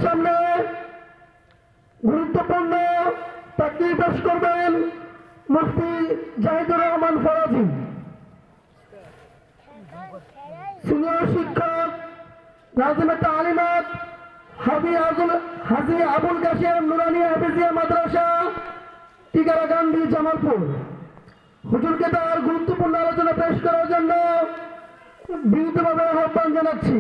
সামনে গুরুত্বপূর্ণ তাকরীর পেশ করবেন মুফতি জাহিদুর রহমান ফরাজি, সিনিয়র শিক্ষক নাজিমে তালিমাত হাজী আবুল কাশেম নুরানি হাফিজিয়া মাদ্রাসা টিকারাকান্দি জামালপুর। হুজুরকে তার গুরুত্বপূর্ণ আলোচনা পেশ করার জন্য বিনীতভাবে আহ্বান জানাচ্ছি।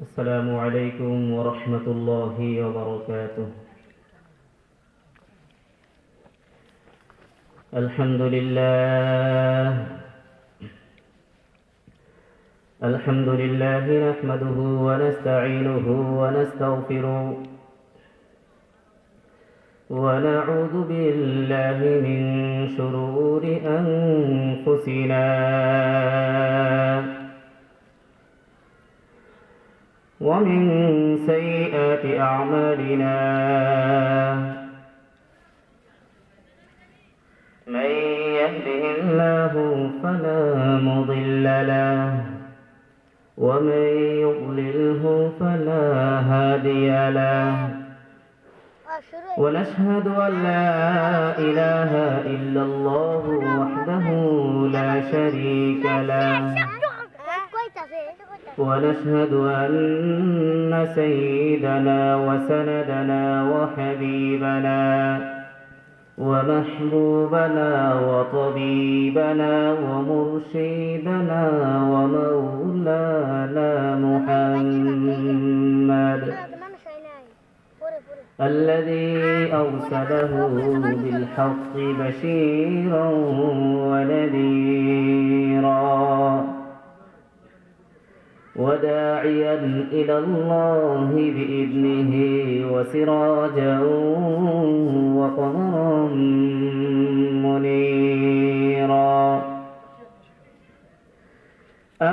السلام عليكم ورحمة الله وبركاته. الحمد لله نحمده ونستعينه ونستغفره ونعوذ بالله من شرور أنفسنا ومن سيئات أعمالنا، من يهده الله فلا مضل له ومن يضلله فلا هادي له، ونشهد أن لا إله إلا الله وحده لا شريك له، ونشهد أن سيدنا وسندنا وحبيبنا ومحبوبنا وطبيبنا ومرشدنا ومولانا محمد الذي أرسله بالحق بشيرا ونذيرا وداعيا إلى الله بإذنه وسراجا وقمرا منيرا.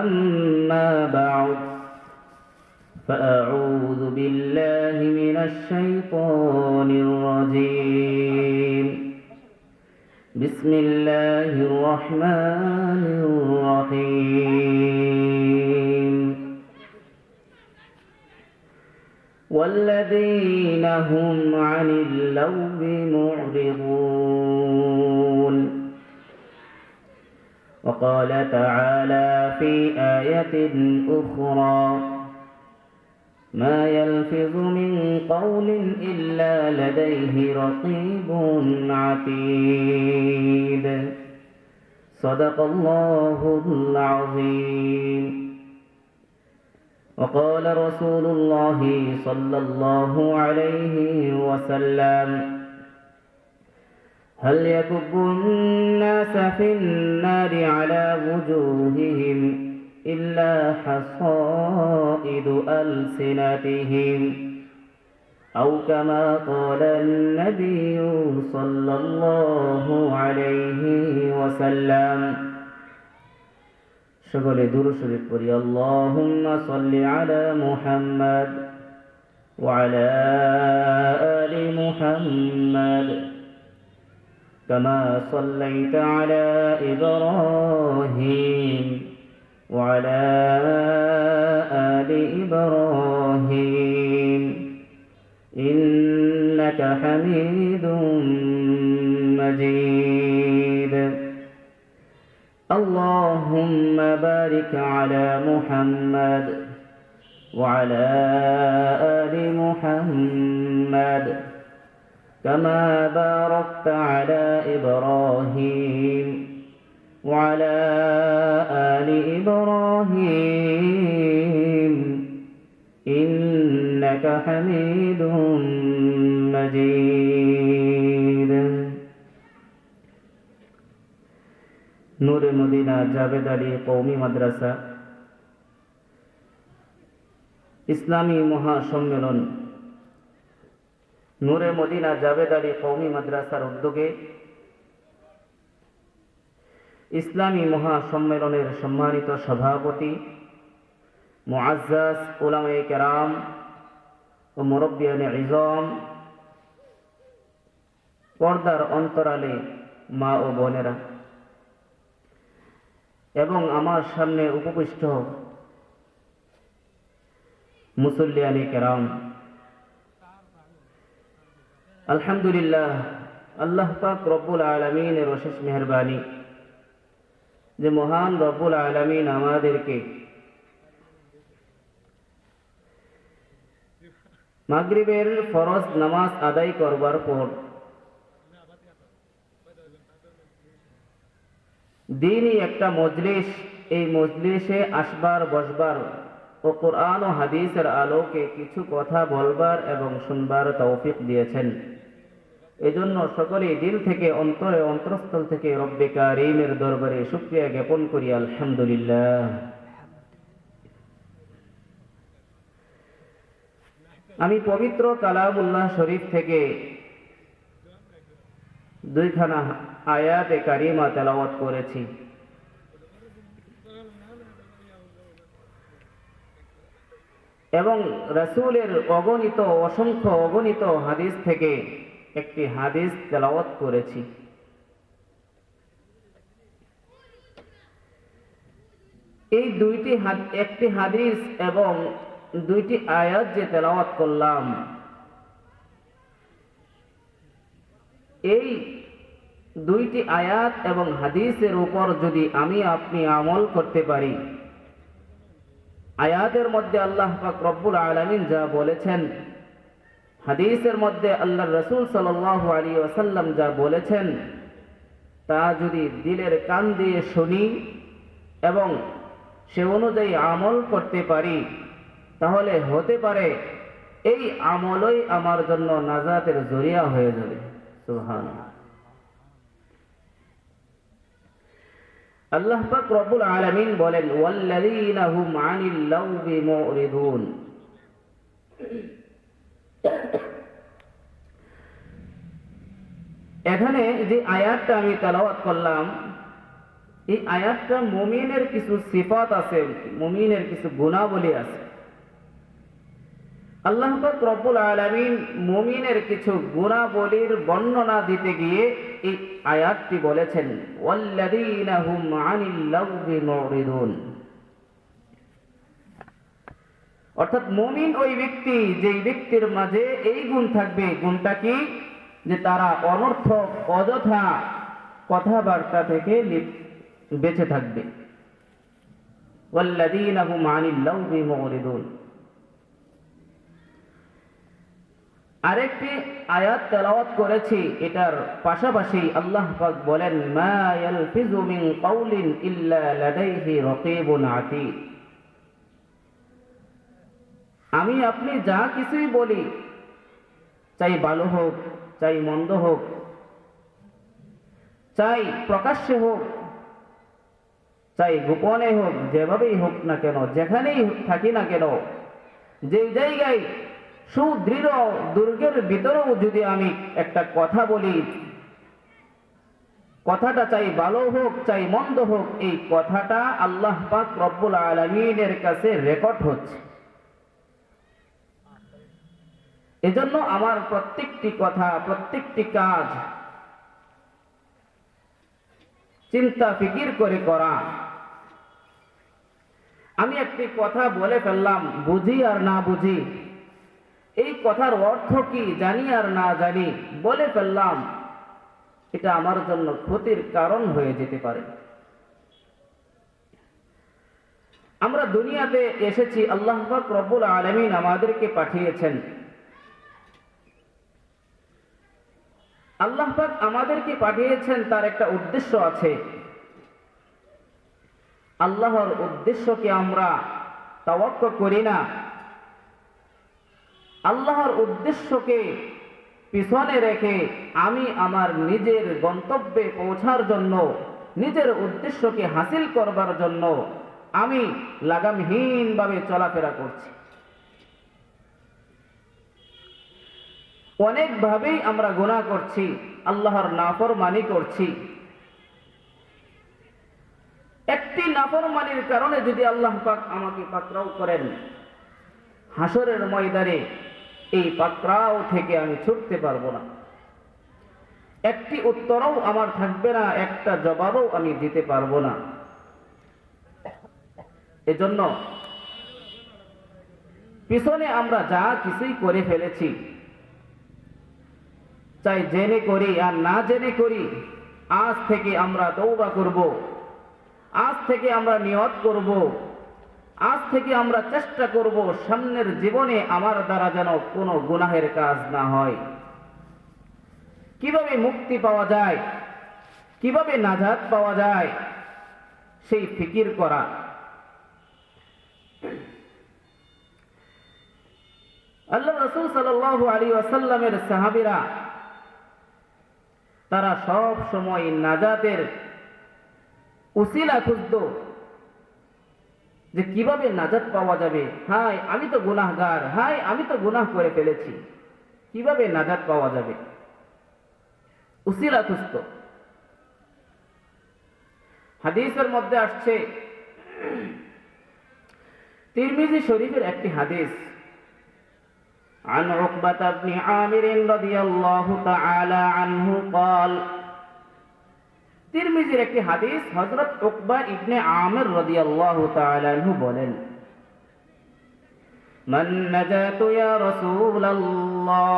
أما بعد، فأعوذ بالله من الشيطان الرجيم. بسم الله الرحمن الرحيم. والذين هم عن اللغو معرضون. وقال تعالى في آية أخرى: ما يلفظ من قول إلا لديه رقيب عتيد. صدق الله العظيم. وقال رسول الله صلى الله عليه وسلم: هل يكب الناس في النار على وجوههم إلا حصائد ألسنتهم، أو كما قال النبي صلى الله عليه وسلم. সকলে দুরূদ শরীফ পড়ি। আল্লাহুম্মা সাল্লি আলা মুহাম্মাদ ওয়া আলা আলি মুহাম্মাদ কামা সাল্লাইতা আলা ইব্রাহিম ওয়া আলা আলি ইব্রাহিম ইন্নাকা হামিদুম মাজিদ। اللهم بارك على محمد وعلى آل محمد كما باركت على إبراهيم وعلى آل إبراهيم إنك حميد مجيد. নূরে মদিনা জাবেদ আলী কওমি মাদ্রাসা ইসলামী মহাসম্মেলন নূরে মদিনা জাবেদ আলী কওমি মাদ্রাসার উদ্যোগে ইসলামী মহাসম্মেলনের সম্মানিত সভাপতি মুআজ্জাজ উলামায়ে কেরাম ও মুরব্বিয়ানে ইজম পর্দার অন্তরালে মা ও বোনেরা এবং আমার সামনে উপবিষ্ট মুসল্লিয়ানি কেরাম, আলহামদুলিল্লাহ, আল্লাহ পাক রব্বুল আলামিনের অশেষ মেহেরবানি যে মহান রব্বুল আলামিন আমাদেরকে মাগরিবের ফরজ নামাজ আদায় করবার পর দিনই একটা মজলিস, এই মজলিসে আসবার বসবার ও কোরআন ও হাদিসের আলোকে কিছু কথা বলবার এবং শুনবার তৌফিক দিয়েছেন। এজন্য সকলেই দিল থেকে, অন্তরে, অন্তরস্থল থেকে রব্বে কারীমের দরবারে শুকরিয়া জ্ঞাপন করি, আলহামদুলিল্লাহ। আমি পবিত্র কালামুল্লাহ শরীফ থেকে দুইখানা আয়াতে কারিমা তেলাওয়াত করেছি। এবং রাসূলের অসংখ্য অগণিত হাদিস থেকে একটি হাদিস তেলাওয়াত করেছি। এই একটি হাদিস এবং দুইটি আয়াত যে তেলাওয়াত করলাম, এই দুইটি আয়াত এবং হাদিসের উপর যদি আমি আপনি আমল করতে পারি, আয়াতের মধ্যে আল্লাহ পাক রব্বুল আলামিন যা বলেছেন, হাদিসের মধ্যে আল্লাহর রাসূল সাল্লাল্লাহু আলাইহি ওয়াসাল্লাম যা বলেছেন, তা যদি দিলের কান দিয়ে শুনি এবং সে অনুযায়ী আমল করতে পারি, তাহলে হতে পারে এই আমলই আমার জন্য নাজাতের জরিয়া হয়ে যাবে। সুবহানাল্লাহ। আল্লাহ পাক রব্বুল আলামিন বলেন, ওয়াল্লাযীনা হুম আনিল লাগবি মুরিদুন। এখানে যে আয়াতটা আমি তেলাওয়াত করলাম, এই আয়াতটা মুমিনের কিছু সিফাত আছে, মুমিনের কিছু গুণাবলী আছে। আল্লাহ পাক রব্বুল আলামিন মুমিনের কিছু গুণাবলীর বর্ণনা দিতে গিয়ে এই আয়াতটি বলেছেন, ওয়াল্লাযীনা হুম আনিল লাগবি মুরিদুন। অর্থাৎ মুমিন ওই ব্যক্তি, যেই ব্যক্তির মাঝে এই গুণ থাকবে। গুণটা কি? যে তারা অনর্থক অযথা কথাবার্তা থেকে বেঁচে থাকবে। ওয়াল্লাযীনা হুম আনিল লাগবি মুরিদুন। আরেকটি আয়াত তেলাওয়াত করেছি, এটার পাশাপাশি আল্লাহ পাক বলেন, মা ইয়ালফিজু মিন কাওলিন ইল্লা লাদাইহি রাকীবুন আতীদ। আমি আপনি যা কিছুই বলি, চাই ভালো হোক, চাই মন্দ হোক, চাই প্রকাশ্যে হোক, চাই গোপনে হোক, যেভাবেই হোক না কেন, যেখানেই থাকি না কেন, যেই জায়গায় সুদৃঢ় দুর্গের ভিতরেও যদি আমি একটা কথা বলি, কথাটা চাই ভালো হোক, চাই মন্দ হোক, এই কথাটা আল্লাহ পাক রব্বুল আলামিনের কাছে রেকর্ড হচ্ছে। এজন্য আমার প্রত্যেকটি কথা, প্রত্যেকটি কাজ চিন্তা ফিকির করে করা। আমি একটি কথা বলে ফেললাম, বুঝি আর না বুঝি, এই কথার অর্থ কি জানি আর না জানি বলে ফেললাম, এটা আমার জন্য ক্ষতির কারণ হয়ে যেতে পারে। আমরা দুনিয়াতে এসেছি, আল্লাহ পাক রব্বুল আলামিন আমাদেরকে পাঠিয়েছেন। আল্লাহ পাক আমাদেরকে পাঠিয়েছেন, তার একটা উদ্দেশ্য আছে। আল্লাহর উদ্দেশ্যকে আমরা তাওয়াক্কুল করি না। আল্লাহর উদ্দেশ্যকে পিছনে রেখে আমি আমার নিজের গন্তব্যে পৌঁছার জন্য, নিজের উদ্দেশ্যকে হাসিল করবার জন্য আমি লাগামহীনভাবে চলাফেরা করছি। অনেকভাবেই আমরা গুনাহ করছি, আল্লাহর নাফরমানি করছি। একটি নাফরমানির কারণে যদি আল্লাহ পাক আমাকে পাকড়াও করেন, হাসরের ময়দানে এই পাকড়াও থেকে আমি ছুটতে পারবো না। একটি উত্তরও আমার থাকবে না, একটা জবাবও আমি দিতে পারবো না। এজন্য পিছনে আমরা যা কিছুই করে ফেলেছি, চাই জেনে করি আর না জেনে করি, আজ থেকে আমরা তওবা করব, আজ থেকে আমরা নিয়ত করব, আজ থেকে আমরা চেষ্টা করব সামনের জীবনে আমার দ্বারা যেন কোনো গুনাহের কাজ না হয়। কিভাবে মুক্তি পাওয়া যায়, কিভাবে নাজাত পাওয়া যায়, সেই ফিকির করা। আল্লাহ রাসূল সাল্লাল্লাহু আলাইহি ওয়াসাল্লামের সাহাবীরা তারা সব সময় নাজাতের উসিলা খুঁজতো, যে কিভাবে নাজাত পাওয়া যাবে। হায় আমি তো গুনাহগার, হায় আমি তো গুনাহ করে ফেলেছি, কিভাবে নাজাত পাওয়া যাবে, উসিলা খুঁজতো। হাদিসের মধ্যে আসছে, তিরমিজি শরীফের একটি হাদিস, عن عقبة بن عامر رضي الله تعالى عنه قال, তিরমিজির একটি হাদিস, হযরত উকবা ইবনে আমির রাদিয়াল্লাহু তাআলা আনহু বলেন, মান নাজাতু ইয়া রাসূলুল্লাহ,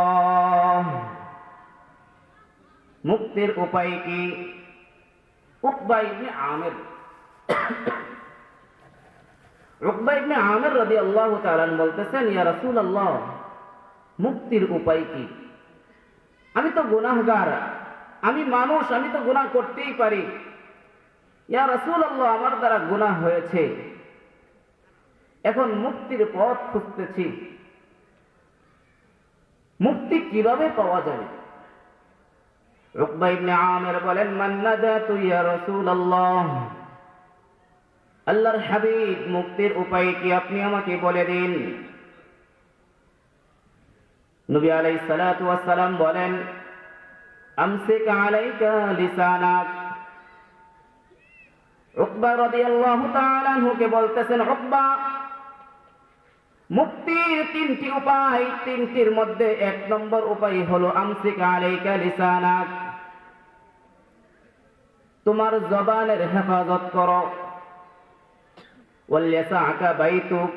মুক্তির উপায় কি? উকবা ইবনে আমির রাদিয়াল্লাহু তাআলা বলতেছেন, ইয়া রাসূলুল্লাহ, মুক্তির উপায় কি? আমি তো গুনাহগার, আমি মানুষ, আমি তো গুনাহ করতেই পারি। ইয়া রাসূলুল্লাহ, আমার দ্বারা গুনাহ হয়েছে, এখন মুক্তির পথ খুঁজতেছি, মুক্তি কিভাবে পাওয়া যাবে? উকবা ইবনে আমির বলেন, মান নাজাতু ইয়া রাসূলুল্লাহ, আল্লাহর হাবিব, মুক্তির উপায় কি আপনি আমাকে বলে দিন। নবী আলাইহিস সালাতু ওয়াস সালাম বলেন, আমসিক আলাইকা লিসানাক। উকবা রাদিয়াল্লাহু তাআলা আনহুকে বলতেছেন, উকবা, মুক্তির তিনটি উপায়, তিনটির মধ্যে এক নম্বর উপায় হলো আমসিক আলাইকা লিসানাক, তোমার জবানের হেফাজত করো। ওয়ালিয়াসআকা বাইতুক,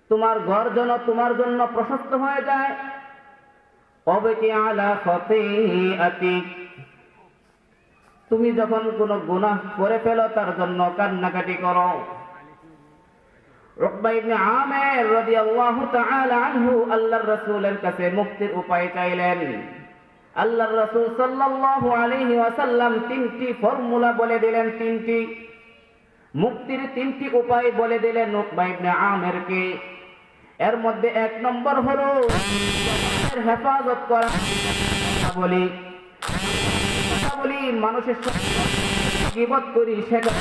তোমার ঘর যেন তোমার জন্য প্রশস্ত হয়ে যায়। অবকি আলা খতিআতিক, তুমি যখন কোনো গুনাহ করে ফেলো তার জন্য কান্নাকাটি করো। উকবা ইবনে আমির রাদিয়াল্লাহু তাআলা আনহু আল্লাহর রাসূলের কাছে মুক্তির উপায় চাইলেন। আল্লাহর রাসূল সাল্লাল্লাহু আলাইহি ওয়াসাল্লাম তিনটি ফর্মুলা বলে দিলেন, তিনটি মুক্তির তিনটি উপায় বলে দিলেন উকবা ইবনে আমিরকে। এর মধ্যে এক নম্বর হলো হেফাজত করা। বলি মানুষের গীবত করি, সেটার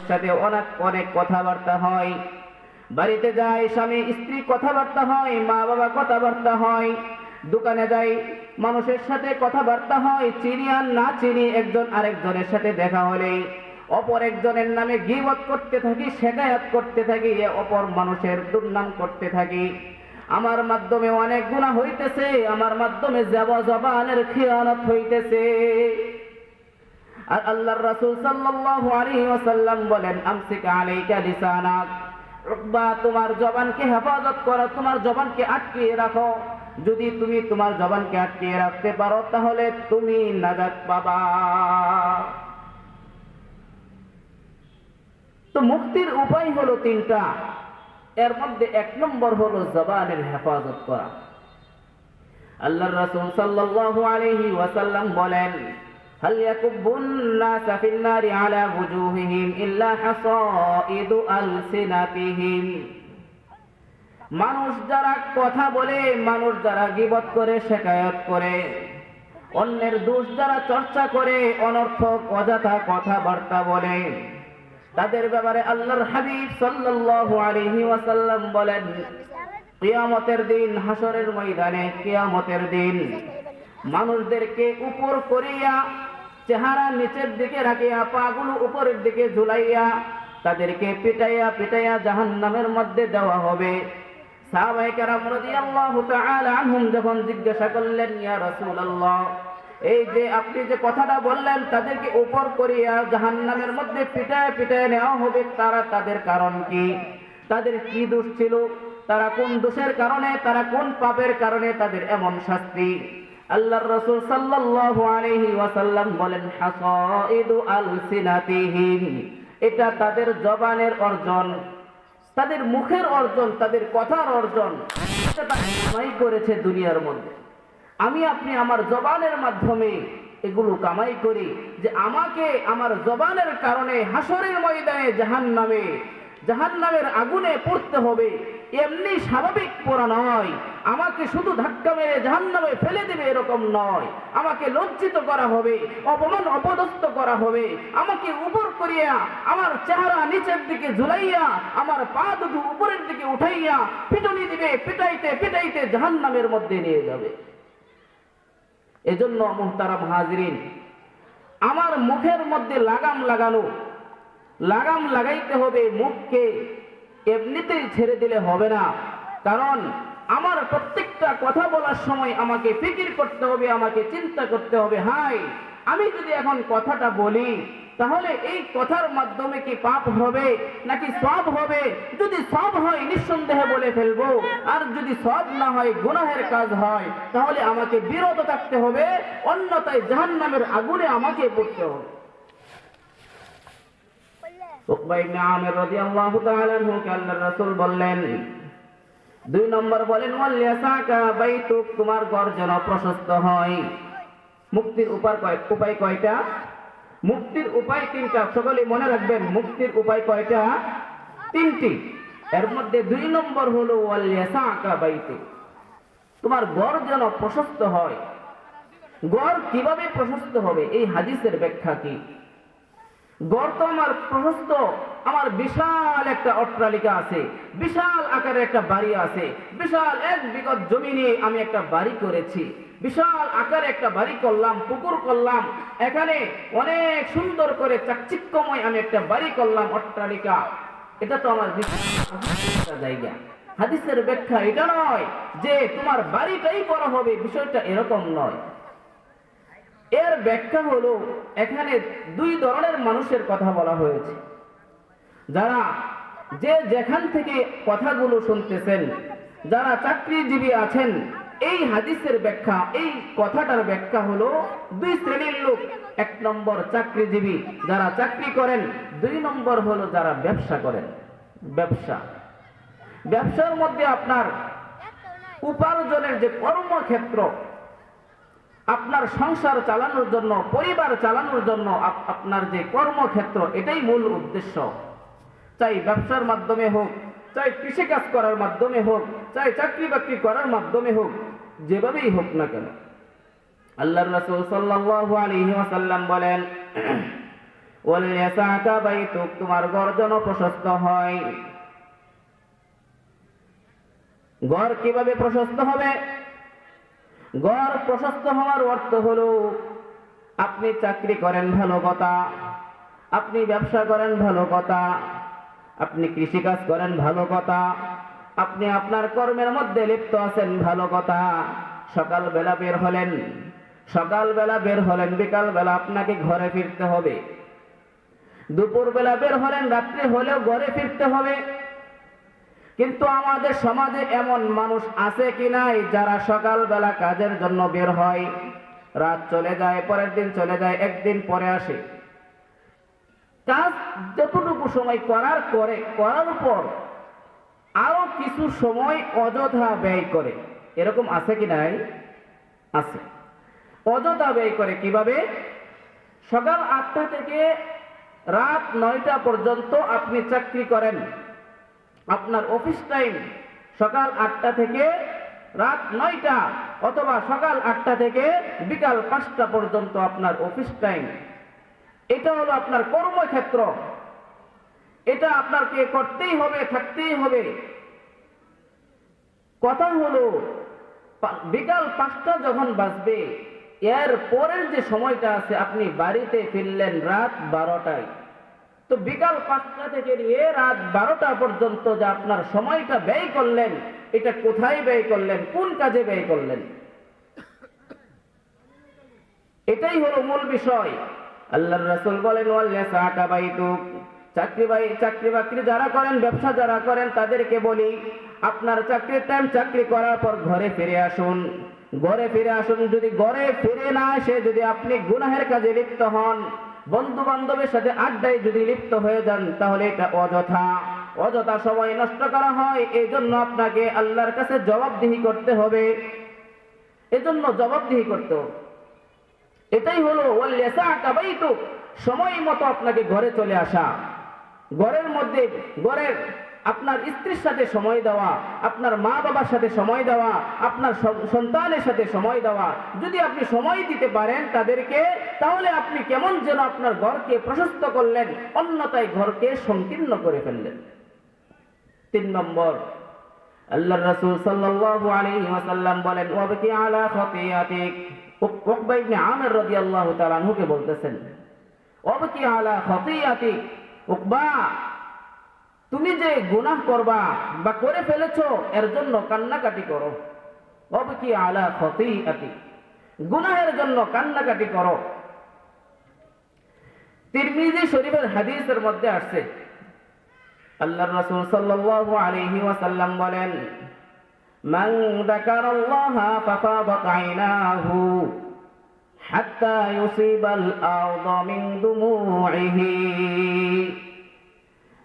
সাথে অনেক কথাবার্তা হয়, বাড়িতে যাই স্বামী স্ত্রী কথাবার্তা হয়, মা বাবা কথাবার্তা হয়, দোকানে যাই মানুষের সাথে কথাবার্তা হয়, চিনি আর না চিনি একজন আরেকজনের সাথে দেখা হলেই অপর একজনের নামে গীবত করতে থাকি, শেকায়াত করতে থাকি, অপর মানুষের দুর্নাম করতে থাকি। আমার মাধ্যমে অনেক গুনাহ হইতেছে, আমার মাধ্যমে জবানের খিয়ানত হইতেছে। আর আল্লাহর রাসূল সাল্লাল্লাহু আলাইহি ওয়াসাল্লাম বলেন, আমসিক আলাইকা লিসানাক, উকবা, তোমার জবানকে হেফাজত করো, তোমার জবানকে আটকিয়ে রাখো। যদি তুমি তোমার জবানকে আটকিয়ে রাখতে পারো তাহলে তুমি নাজাত পাবা। তো মুক্তির উপায় হলো তিনটা, এর মধ্যে এক নম্বর হলো জবানের হেফাজত করা। আল্লাহর রাসূল সাল্লাল্লাহু আলাইহি ওয়াসাল্লাম বলেন, হাল ইয়াকুবুন নাসা ফিন নারি আলা ওয়ুজুহিহিম ইল্লা হাসাইদু আলসিনাতিহিম, মানুষ যারা কথা বলে, মানুষ যারা গীবত করে, শেকায়াত করে, অন্যের দোষ যারা চর্চা করে, অনর্থক অযথা কথাবার্তা বলে, তাদের ব্যাপারে আল্লাহর হাবিব সাল্লাল্লাহু আলাইহি ওয়াসাল্লাম বলেন, কিয়ামতের দিন, হাসরের ময়দানে, কিয়ামতের দিন মানুষদেরকে উপর করিয়া, চেহারা নিচের দিকে রাখিয়া, পাগুলো উপরের দিকে ঝুলাইয়া, তাদেরকে পিটাইয়া পিটাইয়া জাহান্নামের মধ্যে দেওয়া হবে। সাহাবায়ে কেরাম রাদিয়াল্লাহু তাআলা আনহুম যখন জিজ্ঞাসা করলেন, ইয়া রাসূলুল্লাহ, এই যে আপনি যে কথাটা বললেন তাদেরকে উপর করিয়া জাহান্নামের মধ্যে পিটায় পিটায় নেওয়া হবে, তারা তাদের কারণ কি, তাদের কি দোষ ছিল, তারা কোন দোষের কারণে, তারা কোন পাপের কারণে তাদের এমন শাস্তি। আল্লাহর রাসূল সাল্লাল্লাহু আলাইহি ওয়াসাল্লাম বলেন, হাসাইদু আলসিনাতিহিম, এটা তাদের জবানের অর্জন, তাদের মুখের অর্জন, তাদের কথার অর্জন, এটা তারা কামাই করেছে দুনিয়ার মধ্যে। আমি আপনি আমার জবানের মাধ্যমে এগুলো কামাই করি, যে আমাকে আমার জবানের কারণে হাসরের ময়দানে জাহান্নামের আগুনে পড়তে হবে, এমনি স্বাভাবিক পড়া নয়। আমাকে শুধু ধাক্কা মেরে জাহান্নামে ফেলে দেবে এরকম নয়, আমাকে লজ্জিত করা হবে, অপমান অপদস্থ করা হবে, আমাকে উপর করিয়া আমার চেহারা নিচের দিকে ঝুলাইয়া আমার পা দুটো উপরের দিকে উঠাইয়া পিটুনি দিবে, পিটাইতে পিটাইতে জাহান্নামের মধ্যে নিয়ে যাবে। এজন্য মুহতারাম হাজিরিন, আমার মুখের মধ্যে লাগাম লাগাইতে হবে। মুখকে এমনিতেই ছেড়ে দিলে হবে না, কারণ আমার প্রত্যেকটা কথা বলার সময় আমাকে ফিকির করতে হবে, আমাকে চিন্তা করতে হবে, হাই আমি যদি এখন কথাটা বলি তাহলে এই কথার মাধ্যমে কি পাপ হবে নাকি সওয়াব হবে? যদি সওয়াব হয় নিঃসন্দেহে বলে ফেলবো, আর যদি সওয়াব না হয়, গুনাহের কাজ হয়, তাহলে আমাকে বিরত থাকতে হবে, অন্যথায় জাহান্নামের আগুনে আমাকে পড়তে হবে। উকবা ইবনে আমির রাদিয়াল্লাহু তাআলা আনহুকে আল্লাহর রাসূল বললেন, 2 নম্বর বলেন, ওয়াল ইয়াসাকা বাইতুক, তোমার ঘর যেন প্রশস্ত হয়। মুক্তির উপায় কয়টা? মুক্তির উপায় 3টা। সকলে মনে রাখবেন, মুক্তির উপায় কয়টা? 3টি। এর মধ্যে 2 নম্বর হলো ওয়াল ইয়াসাকা বাইতুক, তোমার ঘর যেন প্রশস্ত হয়। ঘর কিভাবে প্রশস্ত হবে? এই হাদিসের ব্যাখ্যা কি? ঘর তো আমার প্রশস্ত, আমার বিশাল একটা অট্টালিকা আছে, বিশাল আকারের একটা বাড়ি আছে, বিশাল 1 বিঘত জমি নিয়ে আমি একটা বাড়ি করেছি, বিশাল আকারে একটা বাড়ি করলাম, পুকুর করলাম, এখানে অনেক সুন্দর করে চাকচিক্যময় আমি একটা বাড়ি করলাম, অট্টালিকা। এটা তো আমার বিশাল জায়গা। হাদিসের ব্যাখ্যা এটা নয় যে তোমার বাড়িটাই বড় হবে, বিষয়টা এরকম নয়। এর ব্যাখ্যা হলো, এখানে 2 ধরনের মানুষের কথা বলা হয়েছে। যারা যে যেখান থেকে কথাগুলো শুনতেছেন, যারা চাকরিজীবী আছেন, এই হাদিসের ব্যাখ্যা, এই কথাটার ব্যাখ্যা হলো 2 শ্রেণীর লোক। 1 নম্বর চাকরিজীবী, যারা চাকরি করেন। 2 নম্বর হলো যারা ব্যবসা করেন। ব্যবসার মধ্যে আপনার উপার্জনের যে কর্মক্ষেত্র, আপনার সংসার চালানোর জন্য, পরিবার চালানোর জন্য আপনার যে কর্মক্ষেত্র, এটাই মূল উদ্দেশ্য। চাই ব্যবসার মাধ্যমে হোক, চাই কৃষিকাজ করার মাধ্যমে হোক, চাই চাকরি বাকরি করার মাধ্যমে হোক, যেভাবেই হোক না কেন, আল্লাহর রাসূল সাল্লাল্লাহু আলাইহি ওয়াসাল্লাম বলেন, ওয়াল ইয়াসাকা বাইতুক, তোমার ঘর যেন প্রশস্ত হয়। ঘর কিভাবে প্রশস্ত হবে? ঘর প্রশস্ত হওয়ার অর্থ হলো, আপনি চাকরি করেন ভালো কথা, আপনি ব্যবসা করেন ভালো কথা, আপনি কৃষিকাজ করেন ভালো কথা, আপনি আপনার কর্মের মধ্যে লিপ্ত আছেন ভালো কথা। সকালবেলা বের হলেন, বিকালবেলা আপনাকে ঘরে ফিরতে হবে। দুপুরবেলা বের হলেন, রাত্রি হলেও ঘরে ফিরতে হবে। কিন্তু আমাদের সমাজে এমন মানুষ আছে কি নাই, যারা সকালবেলা কাজের জন্য বের হয়, রাত চলে যায়, পরের দিন চলে যায়, 1 দিন পরে আসে। কাজ যতটুকু সময় করার পর আরো কিছু সময় অযথা ব্যয় করে। এরকম আছে কি নাই? আছে। অযথা ব্যয় করে কিভাবে? সকাল 8টা থেকে রাত 9টা পর্যন্ত আপনি চাকরি করেন, আপনার অফিস টাইম সকাল 8টা থেকে রাত 9টা, অথবা সকাল 8টা থেকে বিকাল 5টা পর্যন্ত আপনার অফিস টাইম। এটা হলো আপনার কর্মক্ষেত্র, এটা আপনাকে করতেই হবে, থাকতেই হবে। কথা হলো, বিকাল 5টা যখন বাজবে, এর পরের যে সময়টা আছে, আপনি বাড়িতে ফিরলেন রাত 12টায়। তো বিকাল 5টা থেকে নিয়ে রাত 12টা পর্যন্ত যে আপনার সময়টা ব্যয় করলেন, এটা কোথায় ব্যয় করলেন, কোন কাজে ব্যয় করলেন? এটাই হলো মূল বিষয়। আল্লাহর রাসূল বলেন ওয়াল্লাসা কাবাইতুক, চাকরি বাকরি যারা করেন, ব্যবসা যারা করেন, তাদেরকে বলি আপনার চাকরির টাইম, চাকরি করার পর ঘরে ফিরে আসুন। ঘরে ফিরে আসুন, যদি ঘরে ফিরে না এসে যদি আপনি গুনাহের কাজে লিপ্ত হন, বন্ধু বান্ধবের সাথে আড্ডায় যদি লিপ্ত হয়ে যান, তাহলে এটা অযথা সময় নষ্ট করা হয়। এই জন্য আপনাকে আল্লাহর কাছে জবাবদিহি করতে হবে, এজন্য জবাবদিহি করতে হবে। এটাই হলো ওয়াল্লাসা কাবাইতুক, সময় মতো আপনাকে ঘরে চলে আসা, ঘরের মধ্যে আপনার স্ত্রীর সাথে সময় দেওয়া, আপনার মা বাবার সাথে সময় দেওয়া, আপনার সন্তানের সাথে সময় দেওয়া। যদি আপনি সময় দিতে পারেন তাদেরকে, তাহলে আপনি কেমন যেন আপনার ঘরকে প্রশস্ত করলেন, অন্যথায় ঘরকে সংকীর্ণ করে ফেললেন। 3 নম্বর, আল্লাহর রাসূল সাল্লাল্লাহু আলাইহি ওয়াসাল্লাম বলেন ওয়াবকি আলা খাতিয়াতিক। উকবা ইবনে আমির রাদিয়াল্লাহু তাআলা আনহুকে বলতেছেন ওয়াবকি আলা খাতিয়াতিক, উকবা তুমি যে গুনাহ করবা বা করে ফেলেছো এর জন্য কান্নাকাটি করো। ওয়াবকি আলা খাতিয়াতিক, গুনাহের জন্য কান্নাকাটি করো। তিরমিজি শরীফের হাদিসের মধ্যে আসছে আল্লাহর রাসূল সাল্লাল্লাহু আলাইহি ওয়াসাল্লাম বলেন মান যাকারাল্লাহা ফাফাদাত আইনাহু হাত্তা ইউসিবাল আরদা মিন দুমুইহি।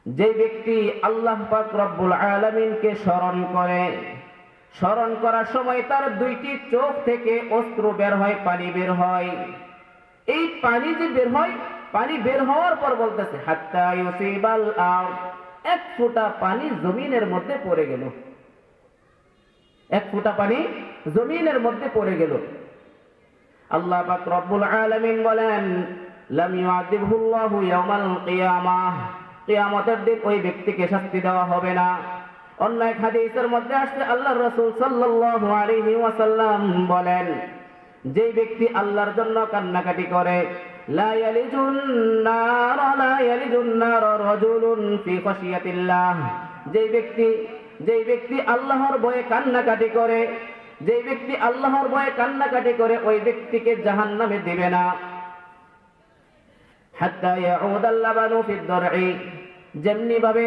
যে ব্যক্তি আল্লাহ পাক রব্বুল আলামিনকে স্মরণ করার সময় তার 2টি চোখ থেকে অশ্রু বের হয়, পানি বের হয়। এই পানি যে বের হয়, পানি বের হওয়ার পর বলতেছে হাত্তা ইউসিবাল আরদ, 1 ফোঁটা পানি জমিনের মধ্যে পড়ে গেল, 1 ফোঁটা পানি জমিনের মধ্যে পড়ে গেল। আল্লাহ পাক রব্বুল আলামিন বলেন লাম ইউআযিবহুল্লাহু ইয়াওমাল কিয়ামাহ, কিয়ামতের দিন ওই ব্যক্তিকে শাস্তি দেওয়া হবে না। অন্য এক হাদিসের মধ্যে আসছে আল্লাহর রাসূল সাল্লাল্লাহু আলাইহি ওয়াসাল্লাম বলেন যে ব্যক্তি আল্লাহর জন্য কান্নাকাটি করে, লা ইয়ালিজুন নার রাজুলুন ফি খাশিয়াতিল্লাহ, যেই ব্যক্তি আল্লাহর ভয়ে কান্নাকাটি করে, ওই ব্যক্তিকে জাহান্নামে দিবে না। হাত্তা ইয়াউদাল লাবানু ফিদ দারঈ, যেমনি ভাবে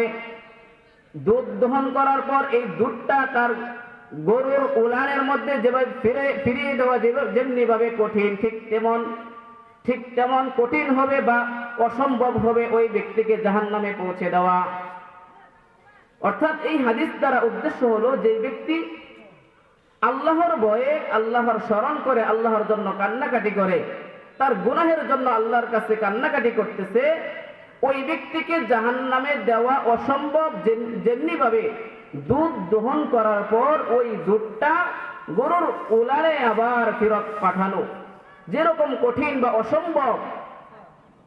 দুধ দহন করার পর এই দুধটা তার গরুর উলানের মধ্যে যেভাবে ফিরিয়ে দেওয়া যেমনি ভাবে কঠিন, ঠিক তেমন কঠিন হবে বা অসম্ভব হবে ওই ব্যক্তিকে জাহান্নামে পৌঁছে দেওয়া। অর্থাৎ এই হাদিস দ্বারা উদ্দেশ্য হলো যে ব্যক্তি আল্লাহর ভয়ে, আল্লাহর স্মরণ করে, আল্লাহর জন্য কান্নাকাটি করে, তার গুনাহের জন্য আল্লাহর কাছে কান্নাকাটি করতেছে, ওই ব্যক্তিকে জাহান্নামে দেওয়া অসম্ভব। যেমনি ভাবে দুধ দহন করার পর ওই দুধটা গরুর উলানে আবার ফেরত পাঠানো যেরকম কঠিন বা অসম্ভব,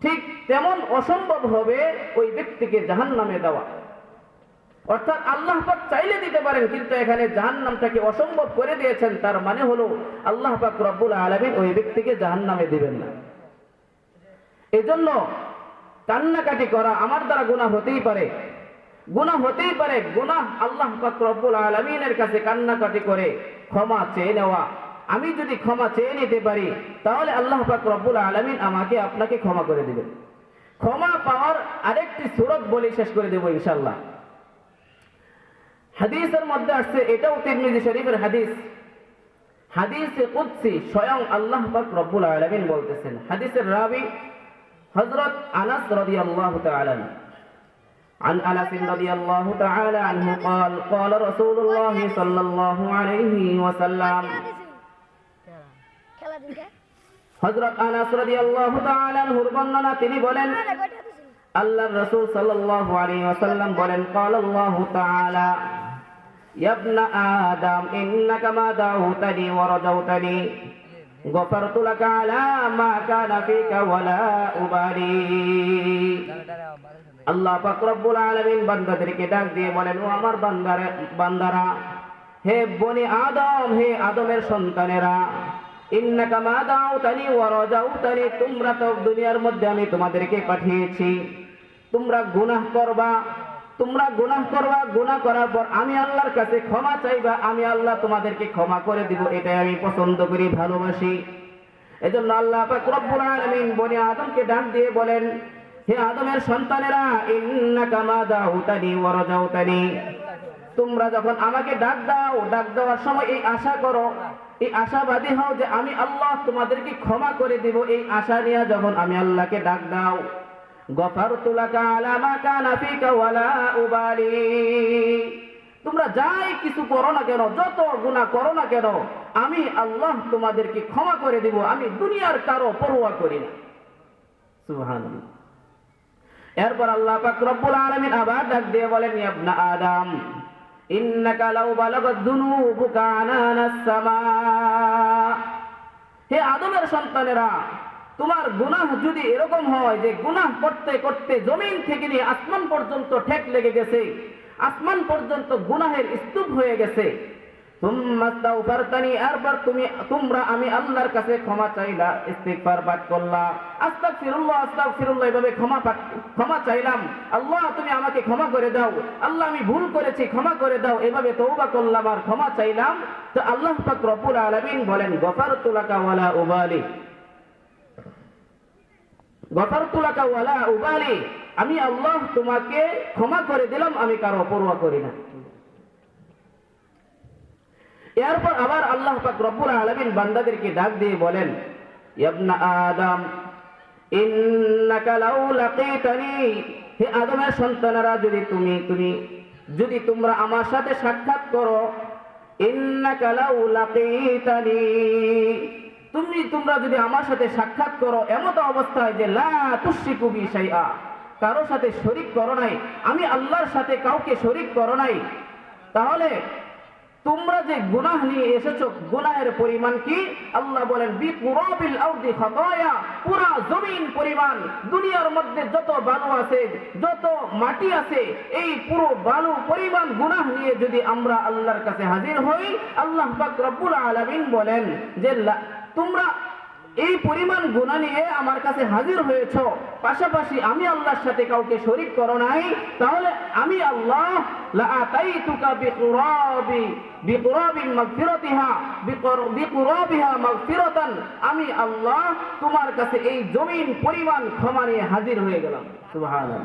ঠিক তেমন অসম্ভব হবে ওই ব্যক্তিকে জাহান্নামে দেওয়া। অর্থাৎ আল্লাহ পাক চাইলে দিতে পারেন, কিন্তু এখানে জাহান্নামটাকে অসম্ভব করে দিয়েছেন। তার মানে হলো আল্লাহ পাক রব্বুল আলামিন ওই ব্যক্তিকে জাহান্নামে দিবেন না। এজন্য কান্নাকাটি করা, আমার দ্বারা গুনাহ হতেই পারে, গুনাহ আল্লাহ পাক রব্বুল আলামিনের কাছে কান্নাকাটি করে ক্ষমা চেয়ে নেওয়া। আমি যদি ক্ষমা চেয়ে নিতে পারি তাহলে আল্লাহ পাক রব্বুল আলামিন আমাকে আপনাকে ক্ষমা করে দিবেন। ক্ষমা পাওয়ার আরেকটি সূরত বলে শেষ করে দেব ইনশাআল্লাহ। হাদিসের মধ্যে আসছে, এটাও তিরমিজি শরীফের হাদিসে কুদসি, স্বয়ং আল্লাহ পাক রব্বুল আলামিন বলতেছেন। হাদিসের রাবি হযরত আনাস রাদিয়াল্লাহু তাআলা عن أنس رضي الله تعالى عنه قال قال رسول الله صلى الله عليه وسلم হযরত আনাস রাদিয়াল্লাহু তাআলা আনহুর বর্ণনা, তিনি বলেন আল্লাহর রাসূল সাল্লাল্লাহু আলাইহি ওয়াসাল্লাম বলেন قال الله تعالى يا ابن آدم إنك ما دعوتني ورجوتني غفرت لك على ما كان فيك ولا أبالي। আল্লাহ পাক রব্বুল আলামিন বান্দাদেরকে ডাক দিয়ে বলেন, ও আমার বান্দারা, হে বনি আদম, হে আদমের সন্তানেরা, ইন্নাকা মা দাউতানি ওয়া রাজাউতানি, তোমরা তো দুনিয়ার মধ্যে আমি তোমাদেরকে পাঠিয়েছি, তোমরা গুনাহ করবা, গুনাহ করার পর আমি আল্লাহর কাছে ক্ষমা চাইবা, আমি আল্লাহ তোমাদেরকে ক্ষমা করে দিব। এটাই আমি পছন্দ করি, ভালোবাসি। এজন্য আল্লাহ পাক রব্বুল আলামিন বনি আদমকে ডাক দিয়ে বলেন, হে আদমের সন্তানেরা, ইন্নাকা মা দাউতানি ওয়া রাজাউতানি, তোমরা যখন আমাকে ডাক দাও, ডাক দেওয়ার সময় এই আশা করো, এই আশাবাদী হও যে আমি আল্লাহ তোমাদেরকে ক্ষমা করে দিব। এই আশা নিয়ে যখন আমি আল্লাহকে ডাক দাও, গফারতু লাকা আলা মা কানা ফিকা ওয়ালা উবালি, তোমরা যাই কিছু করো না কেন, যত গুনাহ করো না কেন, আমি আল্লাহ তোমাদেরকে ক্ষমা করে দিব, আমি দুনিয়ার কারো পরোয়া করি না। সুবহানাল্লাহ। এরপর আল্লাহ পাক রব্বুল আলামিন আবার ডাক দিয়ে বলেন, ইয়া ইবনা আদম ইন্নাকা লাউ বালাগাত যুনুবুকা আনানাস সামা, হে আদমের সন্তানেরা, তোমার গুনাহ যদি এরকম হয় যে গুনাহ করতে করতে জমিন থেকে নিয়ে আসমান পর্যন্ত ঠেক লেগে গেছে, আসমান পর্যন্ত গুনাহের স্তূপ হয়ে গেছে, তুম্মাস্তাগফারতানি, এরপর তোমরা আমি আল্লাহর কাছে ক্ষমা চাইলা, ইস্তিগফার পাঠ করলা, আস্তাগফিরুল্লাহ আস্তাগফিরুল্লাহ এভাবে ক্ষমা চাইলাম, আল্লাহ তুমি আমাকে ক্ষমা করে দাও, আল্লাহ আমি ভুল করেছি ক্ষমা করে দাও, এভাবে তওবা করলাম আর ক্ষমা চাইলাম, তো আল্লাহ পাক রব্বুল আলামিন বলেন, গফারতু লাকা ওয়ালা উবালি, গফারতু লাকা ওয়ালা উবালি, আমি আল্লাহ তোমাকে ক্ষমা করে দিলাম, আমি কারো পরোয়া করি না। এরপর আবার আল্লাহ পাক রব্বুল আলামিন বান্দাদেরকে ডাক দিয়ে বলেন, ইয়া ইবনা আদম ইন্নাকা লাউ লাকিতানি, হে আদমের সন্তানেরা, যদি তোমরা আমার সাথে সাক্ষাৎ করো, ইন্নাকা লাউ লাকিতানি, তোমরা যদি আমার সাথে সাক্ষাৎ করো এমত অবস্থায় যে লা তুশরিকু বি শাইআ, কারো সাথে শরীক করো নাই, আমি আল্লাহর সাথে কাউকে শরীক করো নাই, তাহলে তোমরা যে গুনাহ নিয়ে এসেছো, গুনাহের পরিমাণ কি? আল্লাহ বলেন, বিকুরাবিল আরদি খাতায়া, পুরা জমিন পরিমাণ, দুনিয়ার মধ্যে যত বালু আছে, যত মাটি আছে, এই পুরো বালু পরিমাণ গুনাহ নিয়ে যদি আমরা আল্লাহর কাছে হাজির হই, আল্লাহ পাক রব্বুল আলামিন বলেন যে তোমরা এই পরিমাণ গুনাহ নিয়ে আমার কাছে হাজির হয়েছো, পাশাপাশি আমি আল্লাহর সাথে কাউকে শরীক করো নাই, তাহলে আমি আল্লাহ লা আতাইতুকা বিকুরাবিন মাগফিরাতিহা বিকুরাবিহা মাগফিরাতান, আমি আল্লাহ তোমার কাছে এই জমিন পরিমাণ ক্ষমা নিয়ে হাজির হয়ে গেলাম। সুবহানাল্লাহ।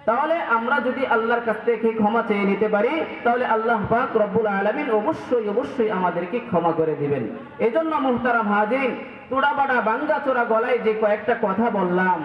তাহলে আমরা যদি আল্লাহর কাছ থেকে ক্ষমা চেয়ে নিতে পারি, তাহলে আল্লাহ পাক রব্বুল আলামিন অবশ্যই আমাদেরকে ক্ষমা করে দিবেন। এজন্য মুহতারাম হাজিরিন, তোড়াবাড়া বাঙ্গা চোরা গলায় যে কয়েকটা কথা বললাম,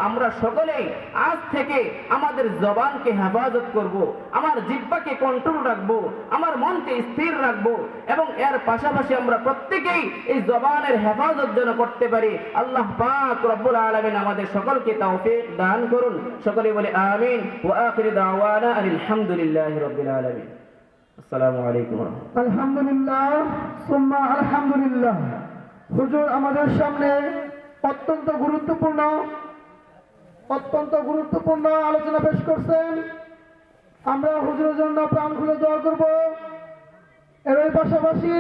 আমরা সকলেই আজ থেকে আমাদের জবানকে হেফাজত করব, আমার জিহ্বাকে কন্ট্রোল রাখবো, আমার মনকে স্থির রাখবো, এবং এর পাশাপাশি আমরা প্রত্যেকেই এই জবানের হেফাজত যেন করতে পারি। আল্লাহ পাক রব্বুল আলামিন আমাদের সকলকে তৌফিক দান করুন। সকলে বলে আমিন। ওয়া আখিরু দাওয়ানা আলহামদুলিল্লাহি রাব্বিল আলামিন। আসসালামু আলাইকুম। আলহামদুলিল্লাহ সুম্মা আলহামদুলিল্লাহ। হুজুর আমাদের সামনে অত্যন্ত গুরুত্বপূর্ণ আলোচনা পেশ করছেন। আমরা হুজুরের জন্য প্রাণ খুলে দোয়া করব। এর পাশাপাশি